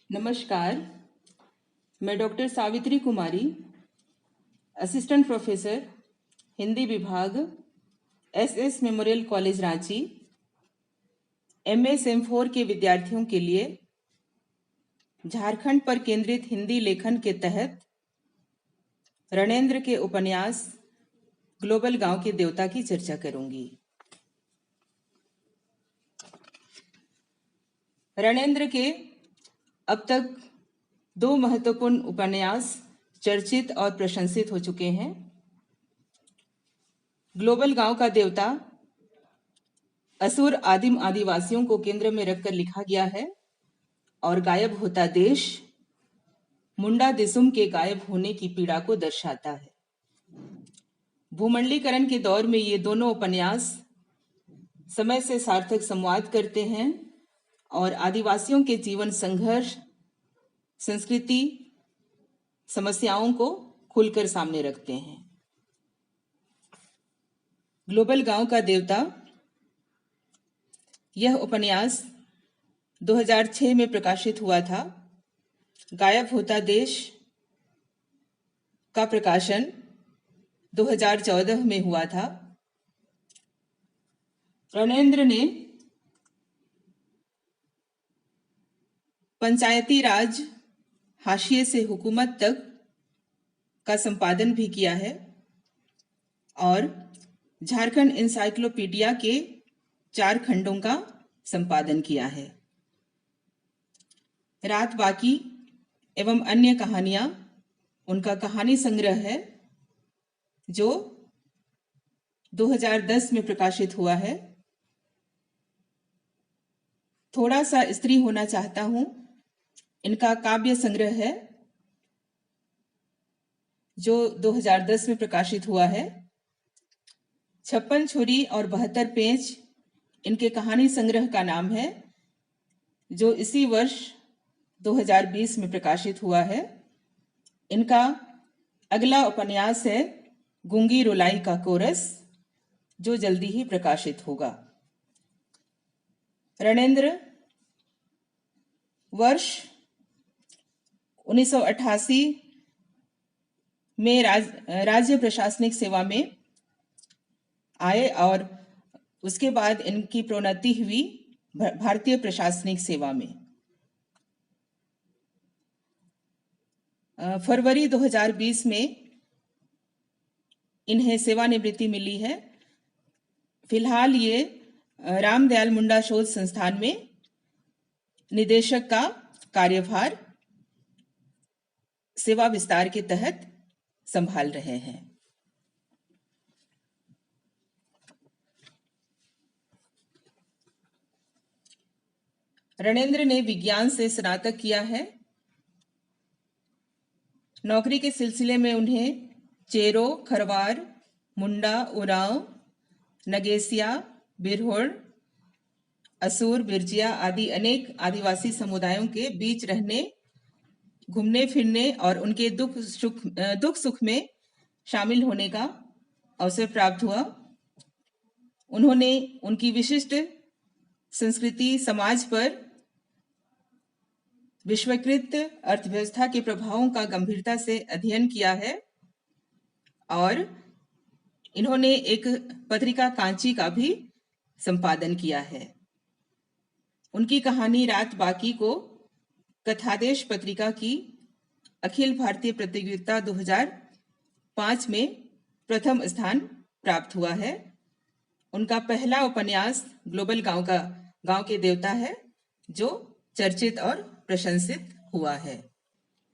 नमस्कार। मैं doctor Savitri Kumari, assistant professor Hindi विभाग, SS memorial college Ranchi, MA sem four के विद्यार्थियों के लिए झारखंड पर केंद्रित हिंदी लेखन के तहत रणेंद्र के उपन्यास ग्लोबल गांव के देवता की चर्चा करूंगी। रणेंद्र के अब तक 2 महत्वपूर्ण उपन्यास चर्चित और प्रशंसित हो चुके हैं। ग्लोबल गांव का देवता असुर आदिम आदिवासियों को केंद्र में रखकर लिखा गया है और गायब होता देश मुंडा दिसुम के गायब होने की पीड़ा को दर्शाता है। भूमंडलीकरण के दौर में ये दोनों उपन्यास समय से सार्थक संवाद करते हैं और आदिवासियों के जीवन, संघर्ष, संस्कृति, समस्याओं को खुलकर सामने रखते हैं। ग्लोबल गांव का देवता यह उपन्यास 2006 में प्रकाशित हुआ था। गायब होता देश का प्रकाशन 2014 में हुआ था। रणेंद्र ने पंचायती राज हाशिए से हुकूमत तक का संपादन भी किया है और झारखंड एनसाइक्लोपीडिया के 4 खंडों का संपादन किया है। रात बाकी एवं अन्य कहानियां उनका कहानी संग्रह है जो 2010 में प्रकाशित हुआ है। थोड़ा सा स्त्री होना चाहता हूं इनका काव्य संग्रह है जो 2010 में प्रकाशित हुआ है। 56 छुरी और 72 पेंच इनके कहानी संग्रह का नाम है जो इसी वर्ष 2020 में प्रकाशित हुआ है। इनका अगला उपन्यास है गूंगी रुलाई का कोरस जो जल्दी ही प्रकाशित होगा। रणेंद्र वर्ष 1988 में राज्य प्रशासनिक सेवा में आए और उसके बाद इनकी प्रोन्नति हुई भारतीय प्रशासनिक सेवा में। फरवरी 2020 में इन्हें सेवानिवृत्ति मिली है। फिलहाल ये रामदयाल मुंडा शोध संस्थान में निदेशक का कार्यभार सेवा विस्तार के तहत संभाल रहे हैं। रणेंद्र ने विज्ञान से स्नातक किया है। नौकरी के सिलसिले में उन्हें चेरो, खरवार, मुंडा, उरांव, नगेसिया, बिरहोड़, असुर, बिरजिया आदि अनेक आदिवासी समुदायों के बीच रहने, घूमने फिरने और उनके दुख सुख में शामिल होने का अवसर प्राप्त हुआ। उन्होंने उनकी विशिष्ट संस्कृति समाज पर विश्वकृत अर्थव्यवस्था के प्रभावों का गंभीरता से अध्ययन किया है और इन्होंने एक पत्रिका कांची का भी संपादन किया है। उनकी कहानी रात बाकी को कथादेश पत्रिका की अखिल भारतीय प्रतियोगिता 2005 में प्रथम स्थान प्राप्त हुआ है। उनका पहला उपन्यास ग्लोबल गांव के देवता है जो चर्चित और प्रशंसित हुआ है।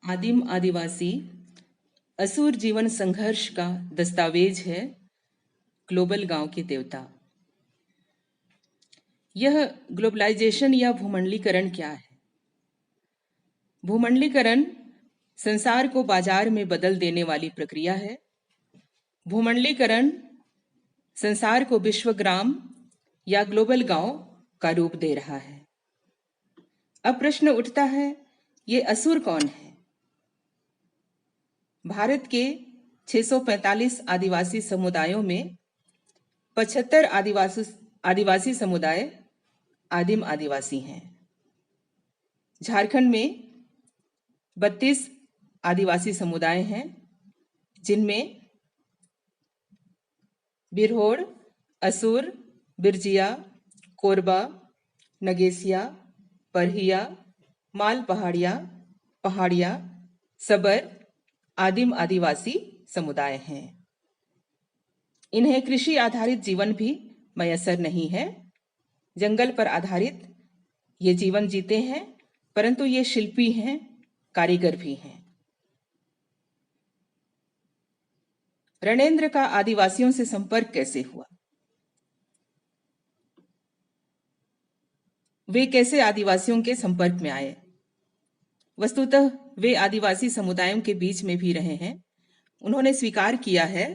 आदिम आदिवासी असुर जीवन संघर्ष का दस्तावेज है ग्लोबल गांव के देवता। यह ग्लोबलाइजेशन या भूमंडलीकरण क्या है? भूमंडलीकरण संसार को बाजार में बदल देने वाली प्रक्रिया है। भूमंडलीकरण संसार को विश्वग्राम या ग्लोबल गांव का रूप दे रहा है। अब प्रश्न उठता है, ये असुर कौन है? भारत के 645 आदिवासी समुदायों में 75 आदिवासी समुदाय आदिम आदिवासी हैं। झारखंड में 32 आदिवासी समुदाय हैं, जिनमें बिरहोड़, असुर, बिरजिया, कोरबा, नगेसिया, परहिया, माल पहाड़िया, सबर आदिम आदिवासी समुदाय हैं। इन्हें कृषि आधारित जीवन भी मयसर नहीं है। जंगल पर आधारित ये जीवन जीते हैं, परंतु ये शिल्पी हैं, कारीगर भी हैं। रणेंद्र का आदिवासियों से संपर्क कैसे हुआ? वे कैसे आदिवासियों के संपर्क में आए? वस्तुतः वे आदिवासी समुदायों के बीच में भी रहे हैं। उन्होंने स्वीकार किया है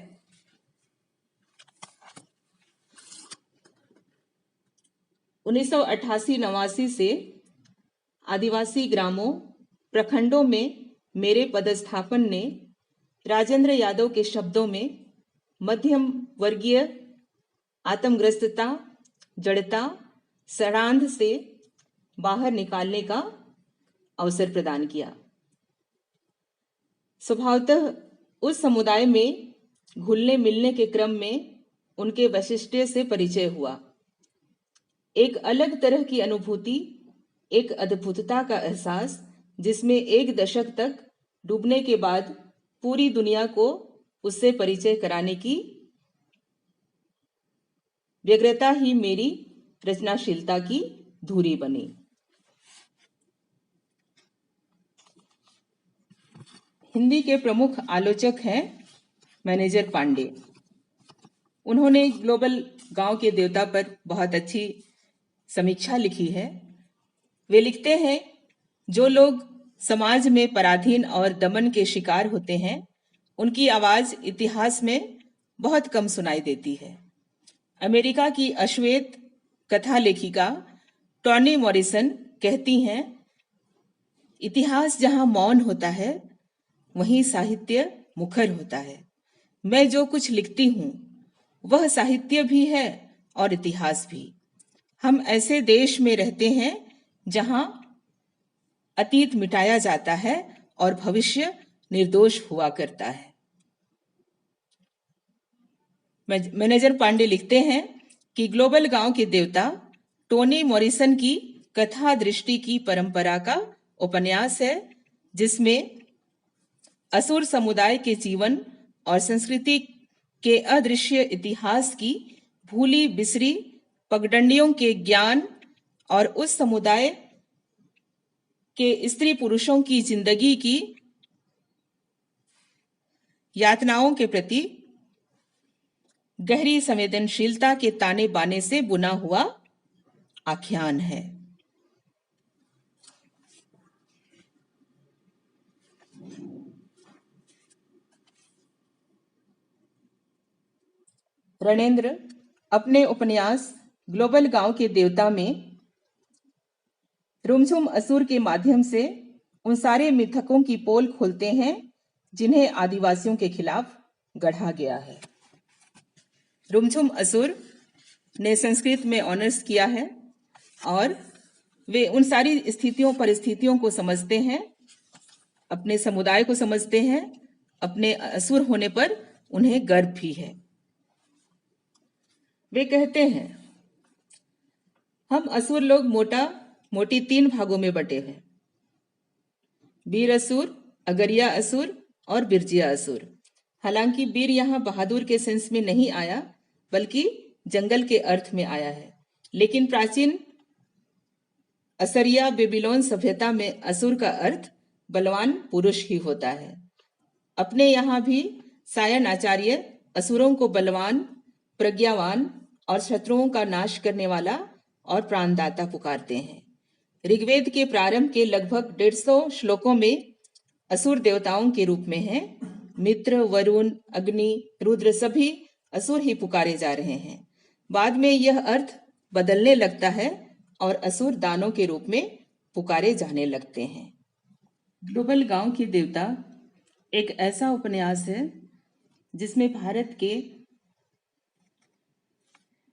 1988-89 से आदिवासी ग्रामों, प्रखंडों में मेरे पदस्थापन ने राजेंद्र यादव के शब्दों में मध्यम वर्गीय आत्मग्रस्तता, जड़ता, सड़ांध से बाहर निकालने का अवसर प्रदान किया। स्वभावतः उस समुदाय में घुलने मिलने के क्रम में उनके वैशिष्ट्य से परिचय हुआ। एक अलग तरह की अनुभूति, एक अद्भुतता का एहसास, जिसमें एक दशक तक डूबने के बाद पूरी दुनिया को उससे परिचय कराने की व्यग्रता ही मेरी रचनाशीलता की धुरी बनी। हिंदी के प्रमुख आलोचक हैं मैनेजर पांडे। उन्होंने ग्लोबल गांव के देवता पर बहुत अच्छी समीक्षा लिखी है। वे लिखते हैं, जो लोग समाज में पराधीन और दमन के शिकार होते हैं, उनकी आवाज इतिहास में बहुत कम सुनाई देती है। अमेरिका की अश्वेत कथा लेखिका टॉनी मॉरिसन कहती हैं, इतिहास जहां मौन होता है, वहीं साहित्य मुखर होता है। मैं जो कुछ लिखती हूं, वह साहित्य भी है और इतिहास भी। हम ऐसे देश में रहते हैं जहां अतीत मिटाया जाता है और भविष्य निर्दोष हुआ करता है। मैनेजर पांडे लिखते हैं कि ग्लोबल गांव के देवता टोनी मॉरिसन की कथा दृष्टि की परंपरा का उपन्यास है, जिसमें असुर समुदाय के जीवन और संस्कृति के अदृश्य इतिहास की भूली बिसरी पगडंडियों के ज्ञान और उस समुदाय के स्त्री पुरुषों की जिंदगी की यातनाओं के प्रति गहरी संवेदनशीलता के ताने बाने से बुना हुआ आख्यान है। रणेंद्र अपने उपन्यास ग्लोबल गांव के देवता में रुमझुम असुर के माध्यम से उन सारे मिथकों की पोल खोलते हैं जिन्हें आदिवासियों के खिलाफ गढ़ा गया है। रुमझुम असुर ने संस्कृत में ऑनर्स किया है और वे उन सारी स्थितियों परिस्थितियों को समझते हैं, अपने समुदाय को समझते हैं, अपने असुर होने पर उन्हें गर्व भी है। वे कहते हैं, हम असुर लोग मोटी 3 भागों में बटे हैं, बीर असुर, अगरिया असुर और बिरजिया असुर। हालांकि बीर यहाँ बहादुर के सेंस में नहीं आया, बल्कि जंगल के अर्थ में आया है। लेकिन प्राचीन असरिया बेबीलोन सभ्यता में असुर का अर्थ बलवान पुरुष ही होता है। अपने यहाँ भी सायन आचार्य असुरों को बलवान, प्रज्ञावान और शत्रुओं का नाश करने वाला और प्राणदाता पुकारते हैं। ऋग्वेद के प्रारंभ के लगभग 150 श्लोकों में असुर देवताओं के रूप में हैं। मित्र, वरुण, अग्नि, रुद्र सभी असुर ही पुकारे जा रहे हैं। बाद में यह अर्थ बदलने लगता है और असुर दानों के रूप में पुकारे जाने लगते हैं। ग्लोबल गांव के देवता एक ऐसा उपन्यास है जिसमें भारत के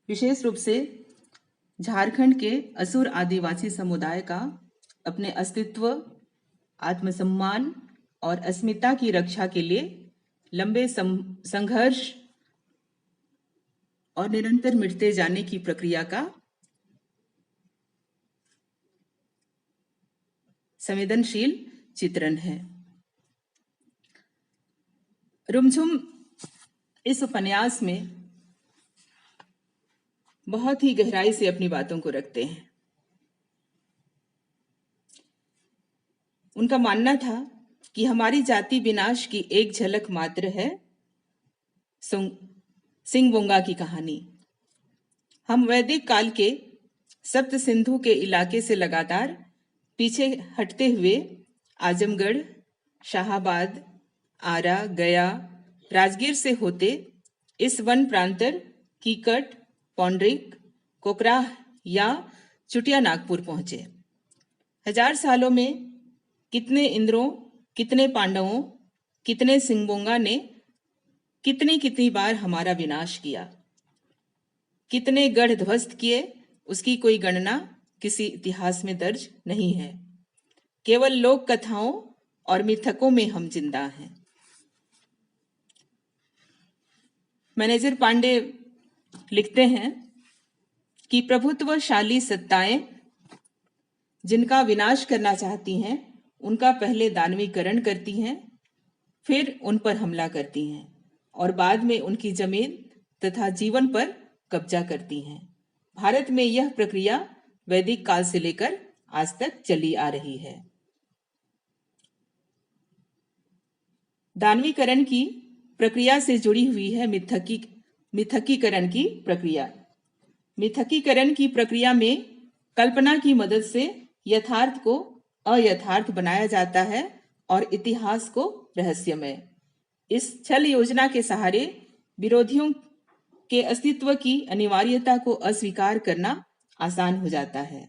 विशेष रूप से झारखंड के असुर आदिवासी समुदाय का अपने अस्तित्व, आत्मसम्मान और अस्मिता की रक्षा के लिए लंबे संघर्ष और निरंतर मिटते जाने की प्रक्रिया का संवेदनशील चित्रण है। रुमझुम इस उपन्यास में बहुत ही गहराई से अपनी बातों को रखते हैं। उनका मानना था कि हमारी जाति विनाश की एक झलक मात्र है सिंगबोंगा की कहानी। हम वैदिक काल के सप्त सिंधु के इलाके से लगातार पीछे हटते हुए आजमगढ़, शाहाबाद, आरा, गया, राजगीर से होते इस वन प्रांतर कीकट, पौंडरिक, कोकराह या चुटिया नागपुर पहुंचे। 1000 सालों में कितने इंद्रों, कितने पांडवों, कितने सिंगबोंगा ने कितनी बार हमारा विनाश किया, कितने गढ़ ध्वस्त किए, उसकी कोई गणना किसी इतिहास में दर्ज नहीं है। केवल लोक कथाओं और मिथकों में हम जिंदा हैं। मैनेजर पांडे लिखते हैं कि प्रभुत्वशाली सत्ताएं जिनका विनाश करना चाहती हैं, उनका पहले दानवीकरण करती हैं, फिर उन पर हमला करती हैं और बाद में उनकी जमीन तथा जीवन पर कब्जा करती हैं। भारत में यह प्रक्रिया वैदिक काल से लेकर आज तक चली आ रही है। दानवीकरण की प्रक्रिया से जुड़ी हुई है मिथकीकरण की प्रक्रिया। मिथकीकरण की प्रक्रिया में कल्पना की मदद से यथार्थ को अयथार्थ बनाया जाता है और इतिहास को रहस्यमय। इस छल योजना के सहारे विरोधियों के अस्तित्व की अनिवार्यता को अस्वीकार करना आसान हो जाता है।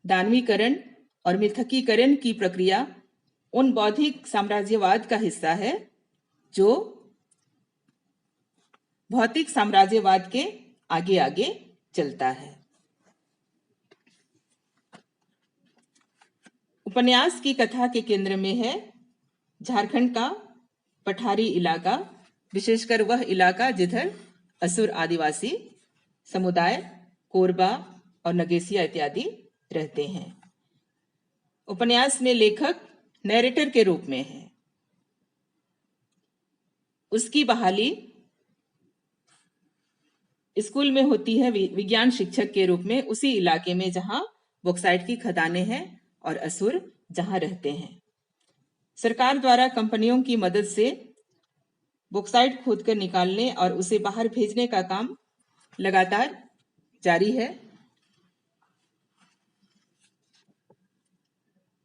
दानवीकरण और मिथकीकरण की प्रक्रिया उन बौद्धिक साम्राज्यवाद का हिस्सा है जो भौतिक साम्राज्यवाद के आगे आगे चलता है। उपन्यास की कथा के केंद्र में है झारखंड का पठारी इलाका, विशेषकर वह इलाका जिधर असुर आदिवासी समुदाय, कोरबा और नगेसिया इत्यादि रहते हैं। उपन्यास में लेखक नैरेटर के रूप में है। उसकी बहाली स्कूल में होती है विज्ञान शिक्षक के रूप में, उसी इलाके में जहां बॉक्साइट की खदानें हैं और असुर जहां रहते हैं। सरकार द्वारा कंपनियों की मदद से बॉक्साइट खोदकर निकालने और उसे बाहर भेजने का काम लगातार जारी है।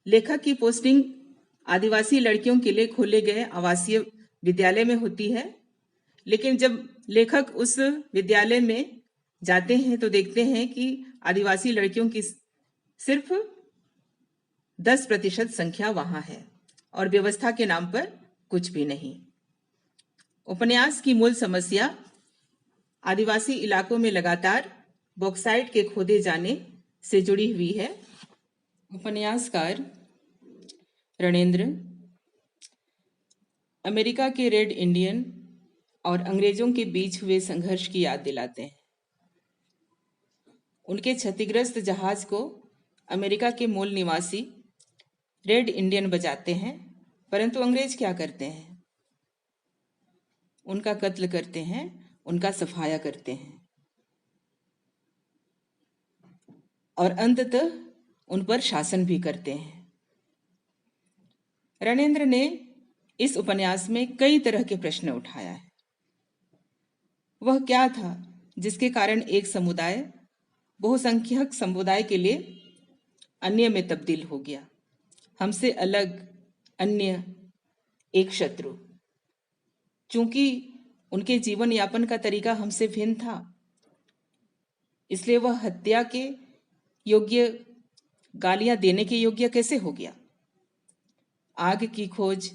लेखक की पोस्टिंग आदिवासी लड़कियों के लिए खोले गए आवासीय विद्यालय में होती है, लेकिन जब लेखक उस विद्यालय में जाते हैं तो देखते हैं कि आदिवासी लड़कियों की सिर्फ 10% संख्या वहां है और व्यवस्था के नाम पर कुछ भी नहीं। उपन्यास की मूल समस्या आदिवासी इलाकों में लगातार बॉक्साइट के खोदे जाने से जुड़ी हुई है। उपन्यासकार रणेंद्र अमेरिका के रेड इंडियन और अंग्रेजों के बीच हुए संघर्ष की याद दिलाते हैं। उनके क्षतिग्रस्त जहाज को अमेरिका के मूल निवासी रेड इंडियन बचाते हैं, परंतु अंग्रेज क्या करते हैं? उनका कत्ल करते हैं, उनका सफाया करते हैं और अंततः उन पर शासन भी करते हैं। रणेंद्र ने इस उपन्यास में कई तरह के प्रश्न उठाया है। वह क्या था जिसके कारण एक समुदाय बहुसंख्यक समुदाय के लिए अन्य में तब्दील हो गया? हमसे अलग, अन्य, एक शत्रु। चूंकि उनके जीवन यापन का तरीका हमसे भिन्न था, इसलिए वह हत्या के योग्य, गालियां देने के योग्य कैसे हो गया? आग की खोज,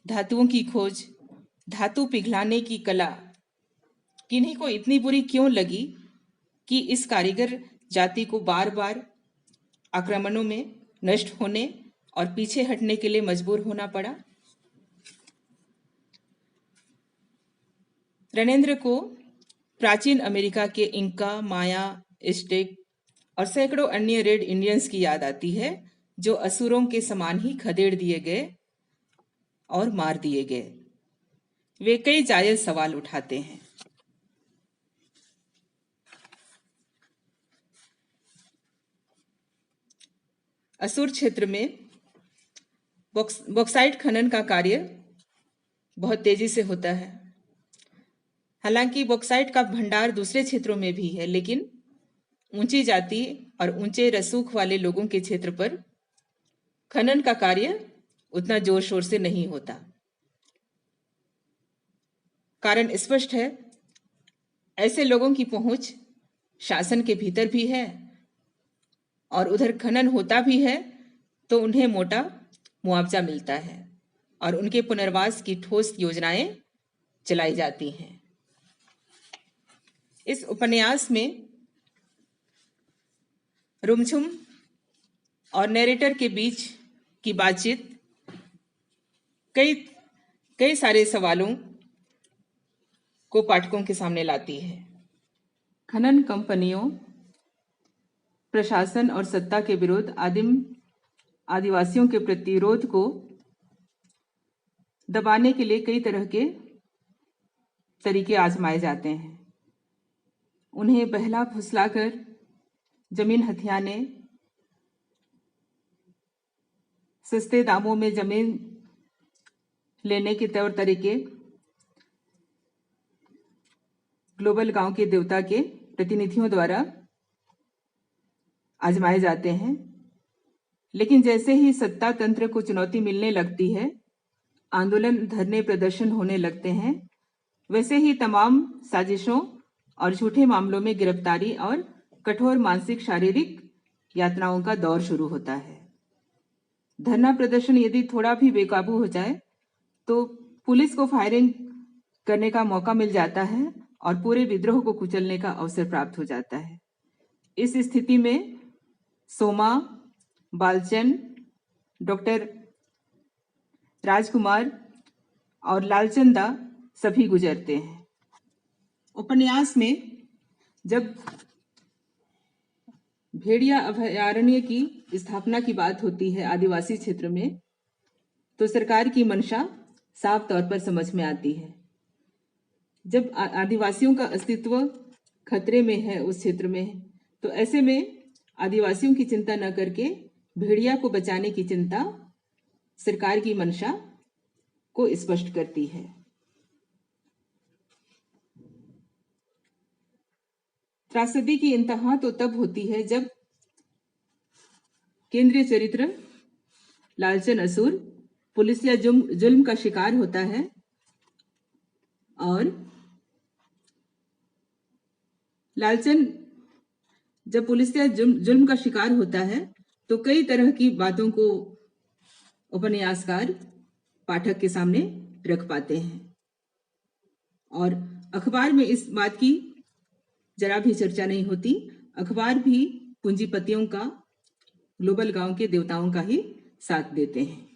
धातुओं की खोज, धातु पिघलाने की कला किन्हीं को इतनी बुरी क्यों लगी कि इस कारीगर जाति को बार बार आक्रमणों में नष्ट होने और पीछे हटने के लिए मजबूर होना पड़ा। रणेंद्र को प्राचीन अमेरिका के इंका, माया, एज़टेक और सैकड़ों अन्य रेड इंडियंस की याद आती है, जो असुरों के समान ही खदेड़ दिए गए और मार दिए गए। वे कई जायज सवाल उठाते हैं। असुर क्षेत्र में बॉक्साइट खनन का कार्य बहुत तेजी से होता है। हालांकि बॉक्साइट का भंडार दूसरे क्षेत्रों में भी है, लेकिन ऊंची जाति और ऊंचे रसूख वाले लोगों के क्षेत्र पर खनन का कार्य उतना जोर शोर से नहीं होता। कारण स्पष्ट है, ऐसे लोगों की पहुंच शासन के भीतर भी है और उधर खनन होता भी है तो उन्हें मोटा मुआवजा मिलता है और उनके पुनर्वास की ठोस योजनाएं चलाई जाती हैं। इस उपन्यास में रुमझुम और नैरेटर के बीच की बातचीत कई सारे सवालों को पाठकों के सामने लाती है। खनन कंपनियों, प्रशासन और सत्ता के विरुद्ध आदिवासियों के प्रतिरोध को दबाने के लिए कई तरह के तरीके आजमाए जाते हैं। उन्हें बहला फुसलाकर जमीन हथियाने, सस्ते दामों में जमीन लेने के तौर तरीके ग्लोबल गांव के देवता के प्रतिनिधियों द्वारा आजमाए जाते हैं। लेकिन जैसे ही सत्ता तंत्र को चुनौती मिलने लगती है, आंदोलन, धरने, प्रदर्शन होने लगते हैं, वैसे ही तमाम साजिशों और झूठे मामलों में गिरफ्तारी और कठोर मानसिक शारीरिक यातनाओं का दौर शुरू होता है। धरना प्रदर्शन यदि थोड़ा भी बेकाबू हो जाए तो पुलिस को फायरिंग करने का मौका मिल जाता है और पूरे विद्रोह को कुचलने का अवसर प्राप्त हो जाता है। इस स्थिति में सोमा, बालचन, डॉक्टर राजकुमार और लालचंदा सभी गुजरते हैं। उपन्यास में जब भेड़िया अभयारण्य की स्थापना की बात होती है आदिवासी क्षेत्र में, तो सरकार की मंशा साफ तौर पर समझ में आती है। जब आदिवासियों का अस्तित्व खतरे में है उस क्षेत्र में, तो ऐसे में आदिवासियों की चिंता न करके भेड़िया को बचाने की चिंता सरकार की मंशा को स्पष्ट करती है। त्रासदी की इंतहा तो तब होती है जब केंद्रीय चरित्र लालचन असुर पुलिस या जुल्म का शिकार होता है और लालचन जब पुलिस या जुल्म का शिकार होता है तो कई तरह की बातों को उपन्यासकार पाठक के सामने रख पाते हैं और अखबार में इस बात की जरा भी चर्चा नहीं होती। अखबार भी पूंजीपतियों का, ग्लोबल गांव के देवताओं का ही साथ देते हैं।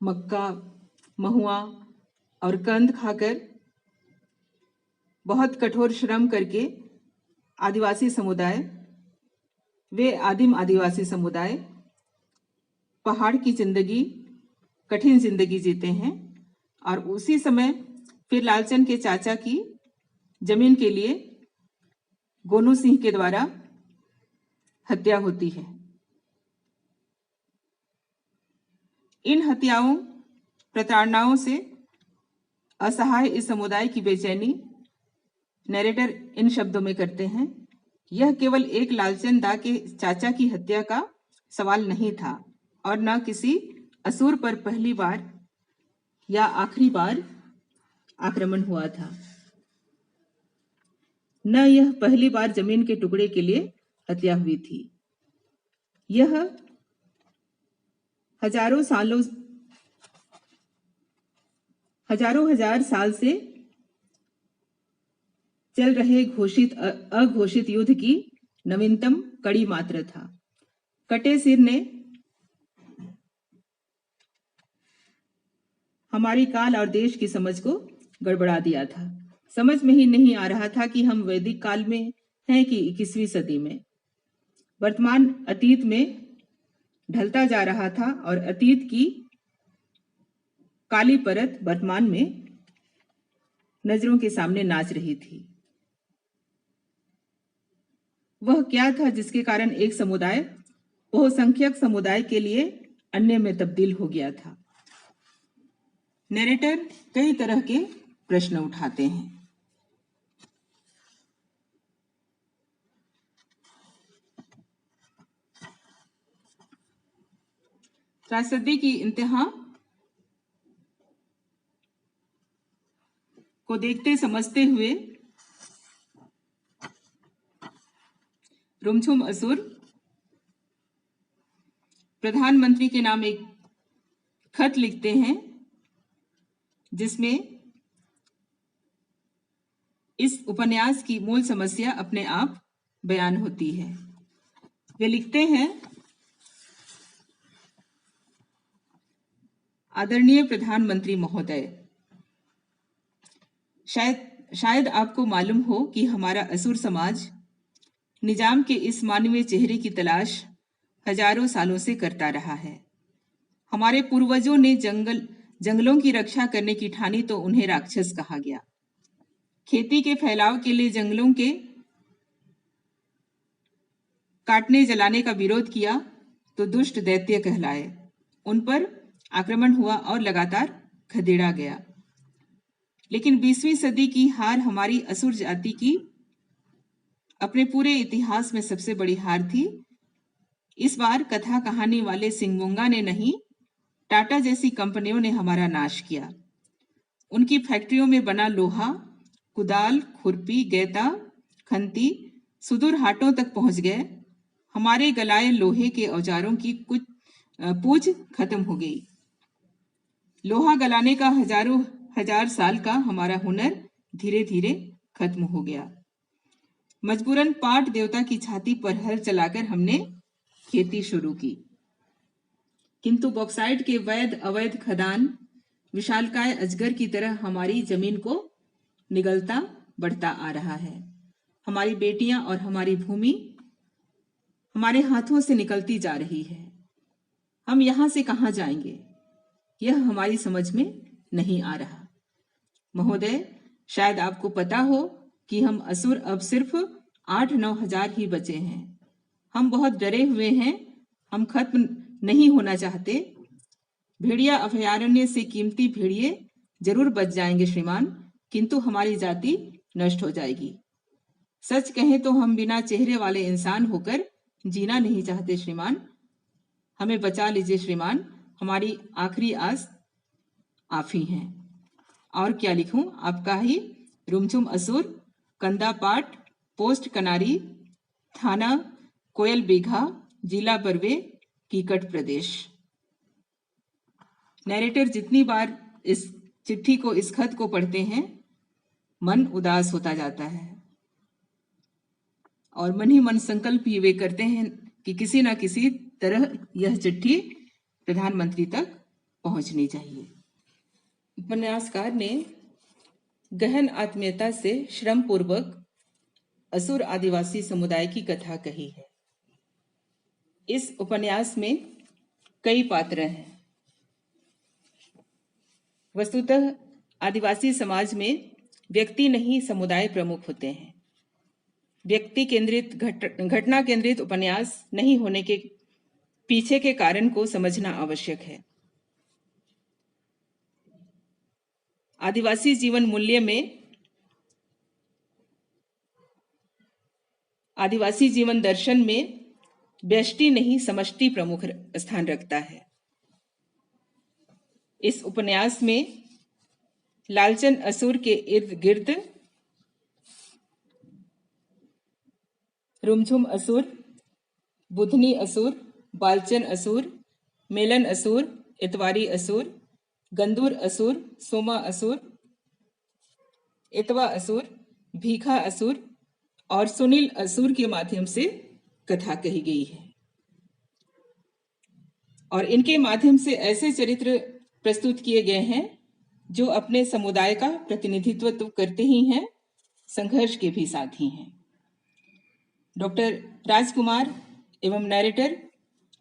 मक्का, महुआ और कंद खाकर, बहुत कठोर श्रम करके आदिवासी समुदाय, वे आदिम आदिवासी समुदाय पहाड़ की जिंदगी, कठिन जिंदगी जीते हैं और उसी समय फिर लालचन के चाचा की जमीन के लिए गोनू सिंह के द्वारा हत्या होती है। इन हत्याओं, प्रताड़नाओं से असहाय इस समुदाय की बेचैनी नैरेटर इन शब्दों में करते हैं, यह केवल एक लालचन दा के चाचा की हत्या का सवाल नहीं था और न किसी असुर पर पहली बार या आखिरी बार आक्रमण हुआ था, न यह पहली बार जमीन के टुकड़े के लिए हत्या हुई थी। यह हजारों हजार साल से चल रहे अघोषित युद्ध की नवीनतम कड़ी मात्र था। कटे सिर ने हमारी काल और देश की समझ को गड़बड़ा दिया था। समझ में ही नहीं आ रहा था कि हम वैदिक काल में हैं कि 21वीं सदी में। वर्तमान अतीत में ढलता जा रहा था और अतीत की काली परत वर्तमान में नजरों के सामने नाच रही थी। वह क्या था जिसके कारण एक समुदाय बहुसंख्यक समुदाय के लिए अन्य में तब्दील हो गया था। नरेटर कई तरह के प्रश्न उठाते हैं। त्रासदी की इंतहा को देखते समझते हुए रुमझुम असुर प्रधानमंत्री के नाम एक खत लिखते हैं जिसमें इस उपन्यास की मूल समस्या अपने आप बयान होती है। वे लिखते हैं, आदरणीय प्रधानमंत्री महोदय, शायद आपको मालूम हो कि हमारा असुर समाज निजाम के इस मानवीय चेहरे की तलाश हजारों सालों से करता रहा है। हमारे पूर्वजों ने जंगलों की रक्षा करने की ठानी तो उन्हें राक्षस कहा गया। खेती के फैलाव के लिए जंगलों के काटने जलाने का विरोध किया तो दुष्ट दैत्य कहलाए। उन पर आक्रमण हुआ और लगातार खदेड़ा गया। लेकिन 20वीं सदी की हार हमारी असुर जाति की अपने पूरे इतिहास में सबसे बड़ी हार थी। इस बार कथा कहानी वाले सिंगमुंगा ने नहीं, टाटा जैसी कंपनियों ने हमारा नाश किया। उनकी फैक्ट्रियों में बना लोहा, कुदाल, खुरपी, गैता, खंती सुदूर हाटों तक पहुंच गए। हमारे गलाए लोहे के औजारों की कुछ पूछ खत्म हो गई। लोहा गलाने का हजार साल का हमारा हुनर धीरे धीरे खत्म हो गया। मजबूरन पाट देवता की छाती पर हल चलाकर हमने खेती शुरू की। किंतु बॉक्साइट के वैध अवैध खदान विशालकाय अजगर की तरह हमारी जमीन को निगलता बढ़ता आ रहा है। हमारी बेटियां और हमारी भूमि हमारे हाथों से निकलती जा रही है। हम यहां से कहां जाएंगे, यह हमारी समझ में नहीं आ रहा। महोदय, शायद आपको पता हो कि हम असुर अब सिर्फ 8-9 हजार ही बचे हैं। हम बहुत डरे हुए हैं। हम खत्म नहीं होना चाहते। भेड़िया अभयारण्य से कीमती भेड़िए जरूर बच जाएंगे श्रीमान, किंतु हमारी जाति नष्ट हो जाएगी। सच कहें तो हम बिना चेहरे वाले इंसान होकर जीना नहीं चाहते श्रीमान। हमें बचा लीजिए श्रीमान, हमारी आखिरी आस आप ही हैं। और क्या लिखूं, आपका ही रुमझुम असुर, कंदा पाट, पोस्ट कनारी, थाना कोयल बीघा, जिला बरवे, कीकट प्रदेश। नैरेटर जितनी बार इस चिट्ठी को, इस खत को पढ़ते हैं, मन उदास होता जाता है और मन ही मन संकल्प भी वे करते हैं कि किसी न किसी तरह यह चिट्ठी प्रधानमंत्री तक पहुंचनी चाहिए। उपन्यासकार ने गहन आत्मीयता से श्रम पूर्वक असुर आदिवासी समुदाय की कथा कही है। इस उपन्यास में कई पात्र हैं। वस्तुतः आदिवासी समाज में व्यक्ति नहीं समुदाय प्रमुख होते हैं। व्यक्ति केंद्रित घटना केंद्रित उपन्यास नहीं होने के पीछे के कारण को समझना आवश्यक है। आदिवासी जीवन मूल्य में आदिवासी जीवन दर्शन में व्यष्टि नहीं समष्टि प्रमुख स्थान रखता है। इस उपन्यास में लालचन असुर के इर्द गिर्द रुमझुम असुर, बुधनी असुर, बालचन असुर, मेलन असुर, इतवारी असुर, गंदूर असुर, सोमा असुर, इतवा असुर, भीखा असुर और सुनील असुर के माध्यम से कथा कही गई है और इनके माध्यम से ऐसे चरित्र प्रस्तुत किए गए हैं जो अपने समुदाय का प्रतिनिधित्व तो करते ही हैं, संघर्ष के भी साथी हैं। डॉक्टर राजकुमार एवं नैरेटर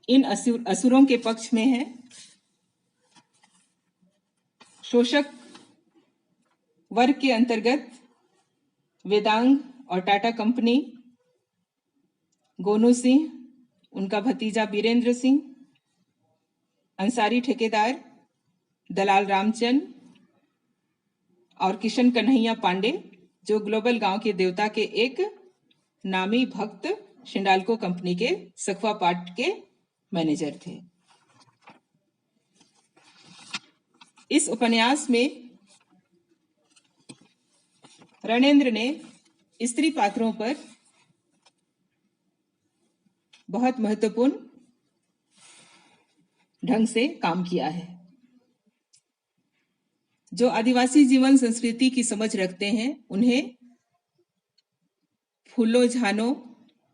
इन असुरों के पक्ष में है। शोषक वर्ग के अंतर्गत वेदांग और टाटा कंपनी, गोनू सिंह, उनका भतीजा बीरेंद्र सिंह, अंसारी ठेकेदार, दलाल रामचंद और किशन कन्हैया पांडे, जो ग्लोबल गांव के देवता के एक नामी भक्त शिंडाल्को कंपनी के सखवा पार्ट के मैनेजर थे। इस उपन्यास में रणेंद्र ने स्त्री पात्रों पर बहुत महत्वपूर्ण ढंग से काम किया है। जो आदिवासी जीवन संस्कृति की समझ रखते हैं उन्हें फूलो झानो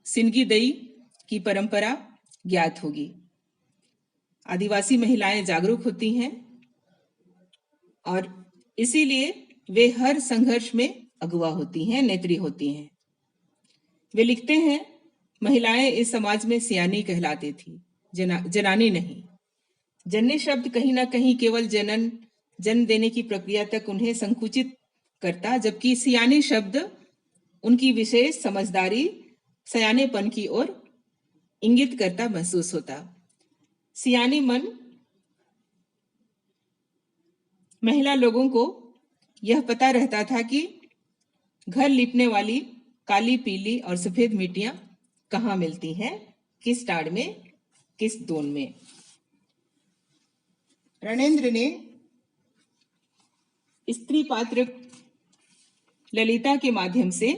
सिंगी दई की परंपरा ज्ञात होगी। आदिवासी महिलाएं जागरूक होती हैं और इसीलिए वे हर संघर्ष में अगुवा होती हैं, नेत्री होती हैं। वे लिखते हैं, महिलाएं इस समाज में सियानी कहलाती थी, जनानी नहीं। जननी शब्द कहीं ना कहीं केवल जन्म देने की प्रक्रिया तक उन्हें संकुचित करता, जबकि सियानी शब्द उनकी विशेष समझदारी, सयानेपन की ओर इंगित करता महसूस होता। सियानी मन महिला लोगों को यह पता रहता था कि घर लिपने वाली काली, पीली और सफेद मिट्टियां कहाँ मिलती हैं, किस टाड़ में, किस दोन में। रणेंद्र ने स्त्री पात्र ललिता के माध्यम से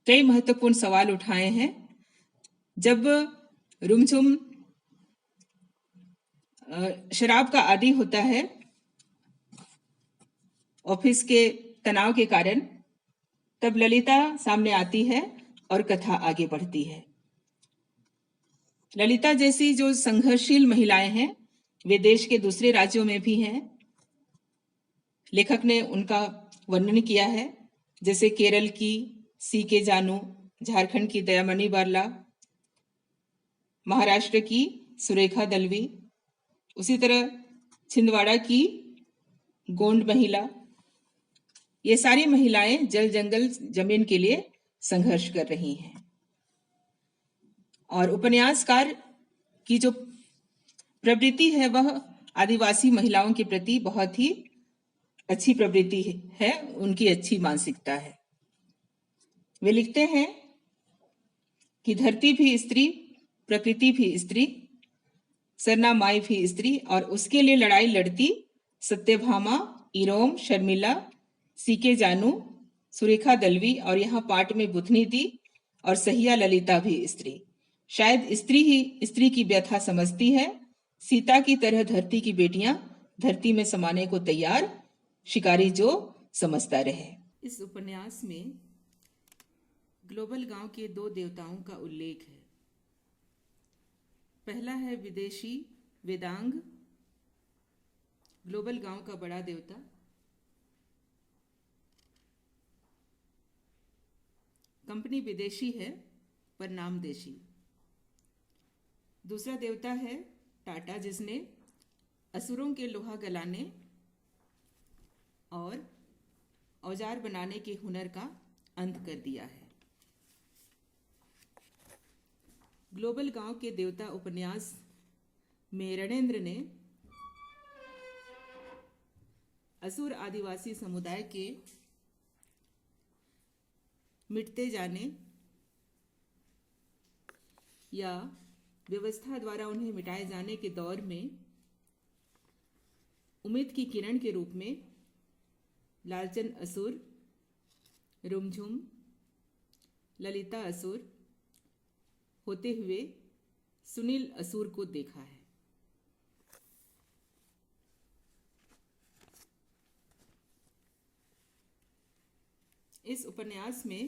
कई महत्वपूर्ण सवाल उठाए हैं। जब रुमझुम शराब का आदी होता है ऑफिस के तनाव के कारण, तब ललिता सामने आती है और कथा आगे बढ़ती है। ललिता जैसी जो संघर्षशील महिलाएं हैं वे देश के दूसरे राज्यों में भी हैं। लेखक ने उनका वर्णन किया है, जैसे केरल की सी.के. जानू, झारखंड की दयामणि बारला, महाराष्ट्र की सुरेखा दलवी, उसी तरह छिंदवाड़ा की गोंड महिला। ये सारी महिलाएं जल जंगल जमीन के लिए संघर्ष कर रही हैं और उपन्यासकार की जो प्रवृत्ति है वह आदिवासी महिलाओं के प्रति बहुत ही अच्छी प्रवृत्ति है, उनकी अच्छी मानसिकता है। वे लिखते हैं कि धरती भी स्त्री, प्रकृति भी स्त्री, सरना माई भी स्त्री और उसके लिए लड़ाई लड़ती सत्यभामा, इरोम, शर्मिला, सी.के. जानू, सुरेखा दलवी और यहाँ पाठ में बुथनी दी और सहिया ललिता भी स्त्री। शायद स्त्री ही स्त्री की व्यथा समझती है। सीता की तरह धरती की बेटियां धरती में समाने को तैयार, शिकारी जो समझता रहे। इस उपन्यास में ग्लोबल गांव के दो देवताओं का उल्लेख है। पहला है विदेशी वेदांग, ग्लोबल गांव का बड़ा देवता। कंपनी विदेशी है पर नाम देशी। दूसरा देवता है टाटा, जिसने असुरों के लोहा गलाने और औजार बनाने के हुनर का अंत कर दिया है। ग्लोबल गांव के देवता उपन्यास में रणेंद्र ने असुर आदिवासी समुदाय के मिटते जाने या व्यवस्था द्वारा उन्हें मिटाए जाने के दौर में उम्मीद की किरण के रूप में लालचंद असुर, रुमझुम, ललिता असुर होते हुए सुनील असुर को देखा है। इस उपन्यास में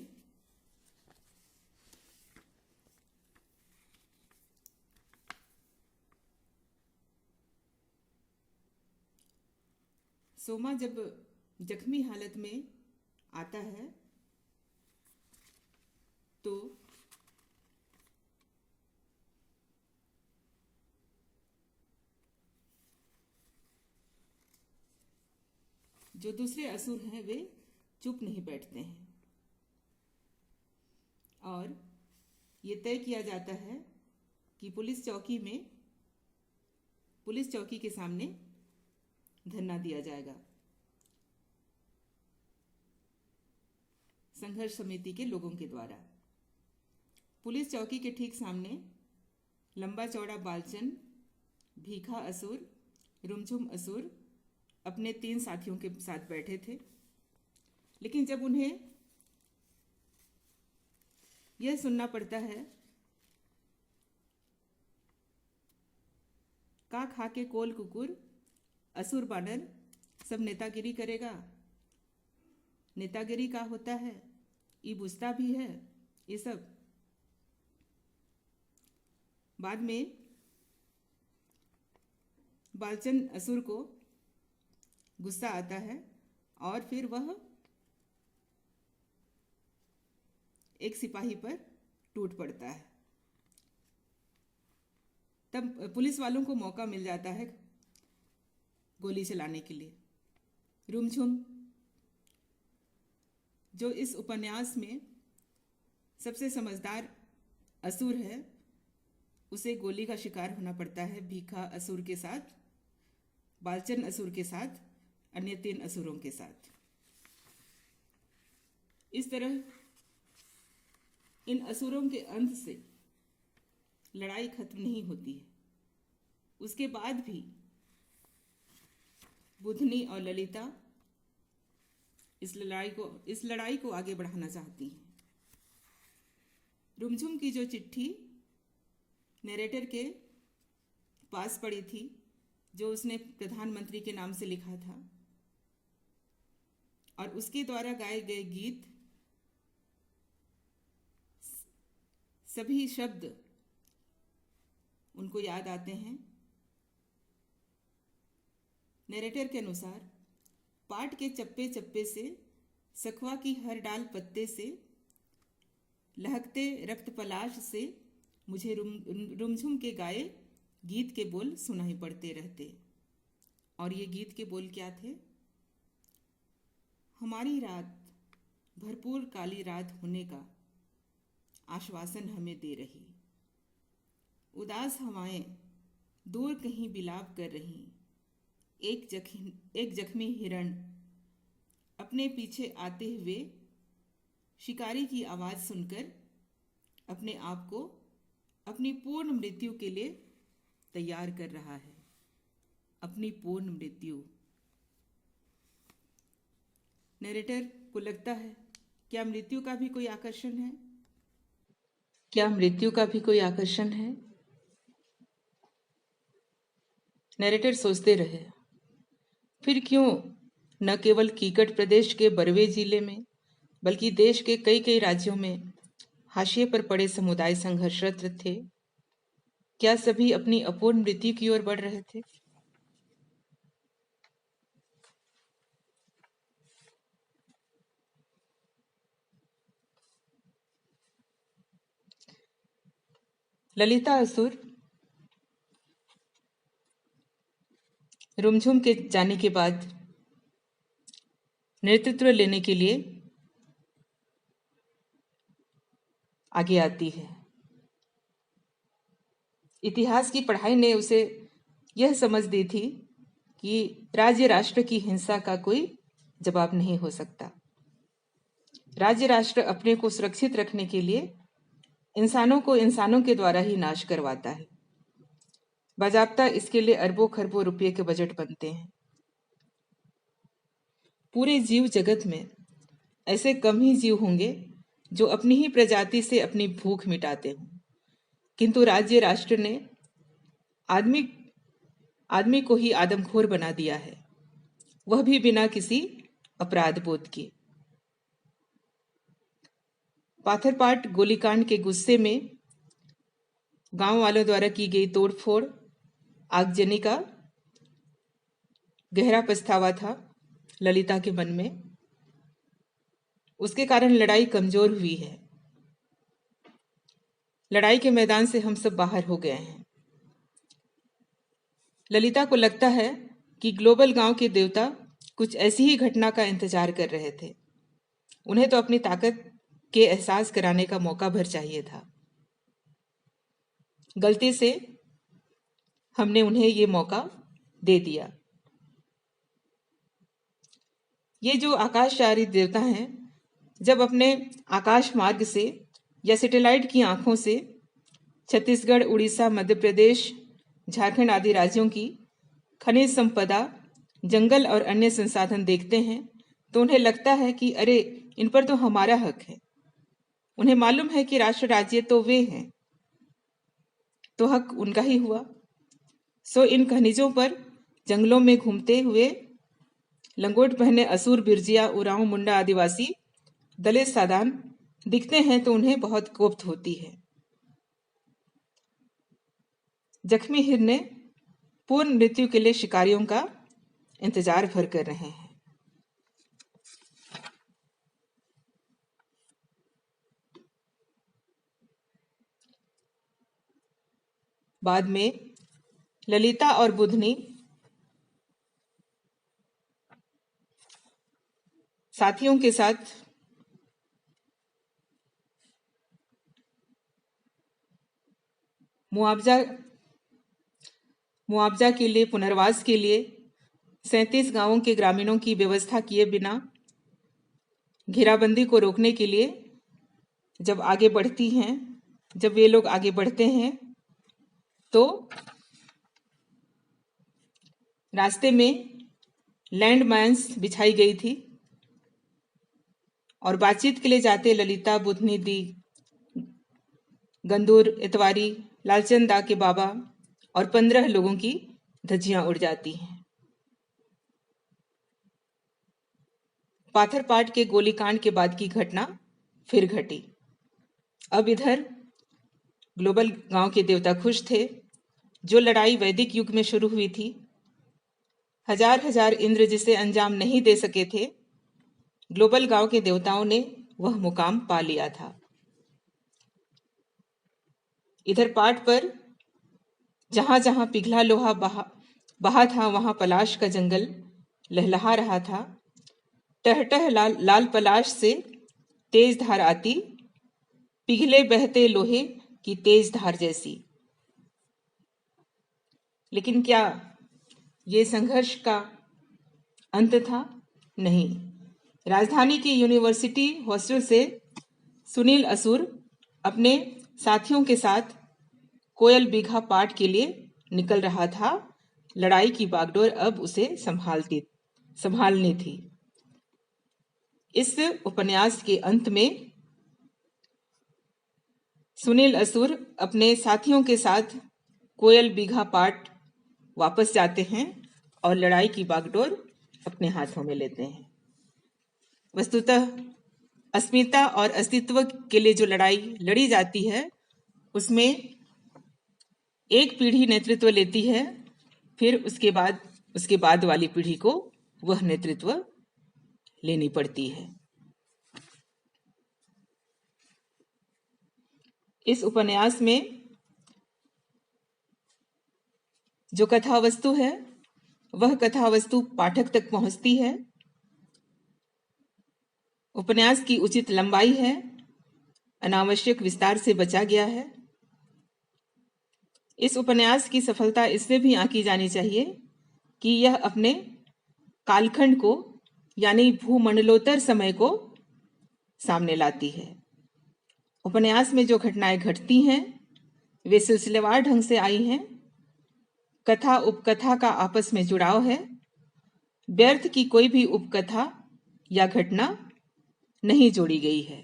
सोमा जब जख्मी हालत में आता है तो जो दूसरे असुर हैं वे चुप नहीं बैठते हैं और ये तय किया जाता है कि पुलिस चौकी के सामने धरना दिया जाएगा संघर्ष समिति के लोगों के द्वारा। पुलिस चौकी के ठीक सामने लंबा चौड़ा बालचन, भीखा असुर, रुमझुम असुर अपने 3 साथियों के साथ बैठे थे। लेकिन जब उन्हें यह सुनना पड़ता है का खा के कोल कुकुर असुर बानर सब नेतागिरी करेगा, नेतागिरी का होता है, ये बुझता भी है, ये सब बाद में बालचंद असुर को गुस्सा आता है और फिर वह एक सिपाही पर टूट पड़ता है। तब पुलिस वालों को मौका मिल जाता है गोली चलाने के लिए। रुमझुम जो इस उपन्यास में सबसे समझदार असुर है, उसे गोली का शिकार होना पड़ता है भीखा असुर के साथ, बालचंद असुर के साथ, अन्य 3 असुरों के साथ। इस तरह इन असुरों के अंत से लड़ाई खत्म नहीं होती है। उसके बाद भी बुधनी और ललिता इस लड़ाई को आगे बढ़ाना चाहती हैं। रुमझुम की जो चिट्ठी नरेटर के पास पड़ी थी, जो उसने प्रधानमंत्री के नाम से लिखा था, और उसके द्वारा गाए गए गीत, सभी शब्द उनको याद आते हैं। नरेटर के अनुसार पाट के चप्पे चप्पे से, सखवा की हर डाल पत्ते से, लहकते रक्त पलाश से मुझे रुमझुम के गाए गीत के बोल सुनाई पड़ते रहते। और ये गीत के बोल क्या थे? हमारी रात भरपूर काली रात होने का आश्वासन हमें दे रही, उदास हवाएं दूर कहीं बिलाप कर रही, एक जख्मी हिरण अपने पीछे आते हुए शिकारी की आवाज सुनकर अपने आप को अपनी पूर्ण मृत्यु के लिए तैयार कर रहा है। अपनी पूर्ण मृत्यु। नरेटर को लगता है, क्या मृत्यु का भी कोई आकर्षण है? क्या मृत्यु का भी कोई आकर्षण है? नरेटर सोचते रहे, फिर क्यों न केवल कीकट प्रदेश के बरवे जिले में, बल्कि देश के कई कई राज्यों में हाशिए पर पड़े समुदाय संघर्षरत थे। क्या सभी अपनी अपूर्ण मृत्यु की ओर बढ़ रहे थे? ललिता असुर रुमझुम के जाने के बाद नेतृत्व लेने के लिए आगे आती है। इतिहास की पढ़ाई ने उसे यह समझ दी थी कि राज्य राष्ट्र की हिंसा का कोई जवाब नहीं हो सकता। राज्य राष्ट्र अपने को सुरक्षित रखने के लिए इंसानों को इंसानों के द्वारा ही नाश करवाता है। बाजाप्ता इसके लिए अरबों खरबों रुपये के बजट बनते हैं। पूरे जीव जगत में ऐसे कम ही जीव होंगे जो अपनी ही प्रजाति से अपनी भूख मिटाते हों, किंतु राज्य राष्ट्र ने आदमी को ही आदमखोर बना दिया है, वह भी बिना किसी अपराध बोध के। पाथरपाट गोलीकांड के गुस्से में गांव वालों द्वारा की गई तोड़फोड़ आगजनी का गहरा पछतावा था ललिता के मन में। उसके कारण लड़ाई कमजोर हुई है। लड़ाई के मैदान से हम सब बाहर हो गए हैं। ललिता को लगता है कि ग्लोबल गांव के देवता कुछ ऐसी ही घटना का इंतजार कर रहे थे। उन्हें तो अपनी ताकत के एहसास कराने का मौका भर चाहिए था। गलती से हमने उन्हें ये मौका दे दिया। ये जो आकाशचारी देवता हैं, जब अपने आकाश मार्ग से या सैटेलाइट की आंखों से छत्तीसगढ़, उड़ीसा, मध्य प्रदेश, झारखंड आदि राज्यों की खनिज संपदा, जंगल और अन्य संसाधन देखते हैं तो उन्हें लगता है कि अरे, इन पर तो हमारा हक है। उन्हें मालूम है कि राष्ट्र राज्य तो वे हैं, तो हक उनका ही हुआ। सो इन खनिजों पर जंगलों में घूमते हुए लंगोट पहने असुर, बिरजिया, उरांव, मुंडा आदिवासी दलित सादान दिखते हैं तो उन्हें बहुत कोफ्त होती है। जख्मी हिरने पूर्ण मृत्यु के लिए शिकारियों का इंतजार भर कर रहे हैं। बाद में ललिता और बुधनी साथियों के साथ मुआवजा के लिए, पुनर्वास के लिए 37 गांवों के ग्रामीणों की व्यवस्था किए बिना घेराबंदी को रोकने के लिए जब वे लोग आगे बढ़ते हैं तो रास्ते में लैंड माइन्स बिछाई गई थी और बातचीत के लिए जाते ललिता, बुधनी दी, गंदूर, इतवारी, लालचंद दा के बाबा और 15 लोगों की धज्जियां उड़ जाती हैं। पाथरपाट के गोलीकांड के बाद की घटना फिर घटी। अब इधर ग्लोबल गांव के देवता खुश थे। जो लड़ाई वैदिक युग में शुरू हुई थी, हजार इंद्र जिसे अंजाम नहीं दे सके थे, ग्लोबल गांव के देवताओं ने वह मुकाम पा लिया था। इधर पाट पर जहां जहां पिघला लोहा बहा था, वहां पलाश का जंगल लहलहा रहा था। टहटह लाल पलाश से तेज धार आती, पिघले बहते लोहे की तेज धार जैसी। लेकिन क्या ये संघर्ष का अंत था? नहीं। राजधानी की यूनिवर्सिटी हॉस्टल से सुनील असुर अपने साथियों के साथ कोयल बीघा पाट के लिए निकल रहा था। लड़ाई की बागडोर अब उसे संभालनी थी। इस उपन्यास के अंत में सुनील असुर अपने साथियों के साथ कोयल बीघा पाट वापस जाते हैं और लड़ाई की बागडोर अपने हाथों में लेते हैं। वस्तुतः अस्मिता और अस्तित्व के लिए जो लड़ाई लड़ी जाती है, उसमें एक पीढ़ी नेतृत्व लेती है, फिर उसके बाद वाली पीढ़ी को वह नेतृत्व लेनी पड़ती है। इस उपन्यास में जो कथा वस्तु है, वह कथा वस्तु पाठक तक पहुंचती है। उपन्यास की उचित लंबाई है, अनावश्यक विस्तार से बचा गया है। इस उपन्यास की सफलता इससे भी आंकी जानी चाहिए कि यह अपने कालखंड को, यानी भूमंडलोत्तर समय को सामने लाती है। उपन्यास में जो घटनाएं घटती हैं, वे सिलसिलेवार ढंग से आई हैं। कथा उपकथा का आपस में जुड़ाव है। व्यर्थ की कोई भी उपकथा या घटना नहीं जोड़ी गई है।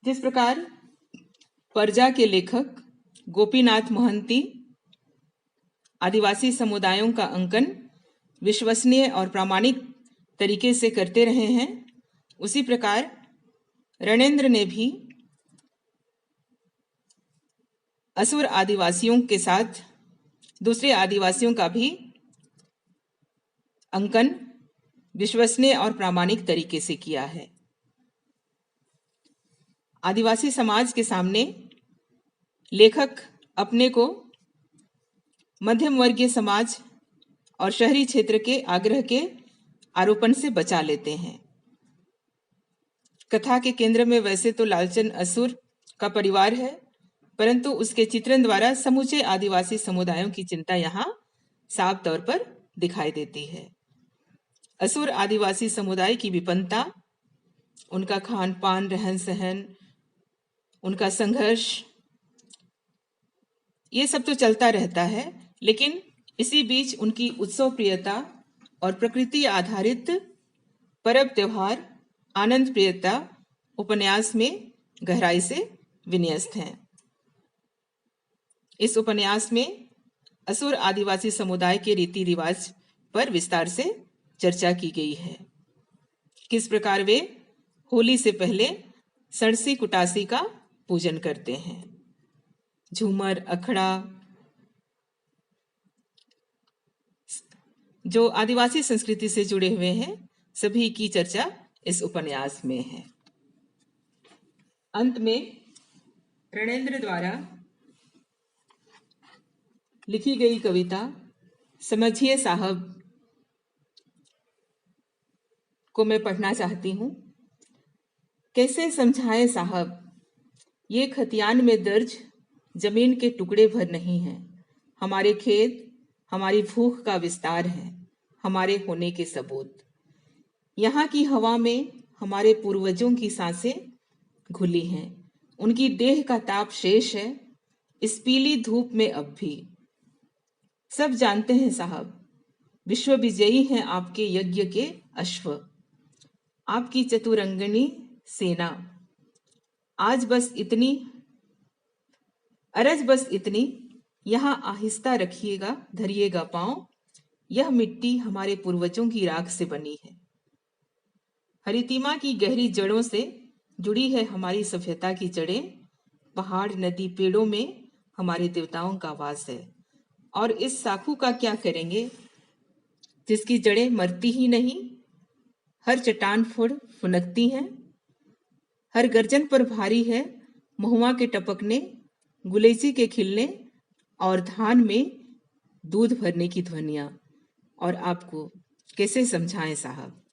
जिस प्रकार परजा के लेखक गोपीनाथ मोहंती आदिवासी समुदायों का अंकन विश्वसनीय और प्रामाणिक तरीके से करते रहे हैं, उसी प्रकार रणेंद्र ने भी असुर आदिवासियों के साथ दूसरे आदिवासियों का भी अंकन विश्वसनीय और प्रामाणिक तरीके से किया है। आदिवासी समाज के सामने लेखक अपने को मध्यम वर्गीय समाज और शहरी क्षेत्र के आग्रह के आरोपण से बचा लेते हैं। कथा के केंद्र में वैसे तो लालचंद असुर का परिवार है, परंतु उसके चित्रण द्वारा समूचे आदिवासी समुदायों की चिंता यहाँ साफ तौर पर दिखाई देती है। असुर आदिवासी समुदाय की विपन्नता, उनका खान पान, रहन सहन, उनका संघर्ष, ये सब तो चलता रहता है, लेकिन इसी बीच उनकी उत्सव प्रियता और प्रकृति आधारित पर्व त्योहार आनंद प्रियता उपन्यास में गहराई से विन्यस्त हैं। इस उपन्यास में असुर आदिवासी समुदाय के रीति रिवाज पर विस्तार से चर्चा की गई है। किस प्रकार वे होली से पहले सड़सी कुटासी का पूजन करते हैं। झूमर, अखड़ा, जो आदिवासी संस्कृति से जुड़े हुए हैं, सभी की चर्चा इस उपन्यास में है। अंत में रणेंद्र द्वारा लिखी गई कविता समझिए साहब को मैं पढ़ना चाहती हूँ। कैसे समझाएं साहब, ये खतियान में दर्ज जमीन के टुकड़े भर नहीं हैं। हमारे खेत हमारी भूख का विस्तार है, हमारे होने के सबूत। यहाँ की हवा में हमारे पूर्वजों की सांसें घुली हैं, उनकी देह का ताप शेष है इस पीली धूप में अब भी। सब जानते हैं साहब, विश्व विजयी हैं आपके यज्ञ के अश्व, आपकी चतुरंगनी सेना। अरज बस इतनी, यहाँ आहिस्ता रखिएगा, धरिएगा पांव। यह मिट्टी हमारे पूर्वजों की राख से बनी है। हरितिमा की गहरी जड़ों से जुड़ी है हमारी सभ्यता की जड़ें। पहाड़, नदी, पेड़ों में हमारे देवताओं का वास है। और इस साखू का क्या करेंगे जिसकी जड़ें मरती ही नहीं। हर चट्टान फुनकती हैं, हर गर्जन पर भारी है महुआ के टपकने, गुलेची के खिलने और धान में दूध भरने की ध्वनियां। और आपको कैसे समझाएं साहब।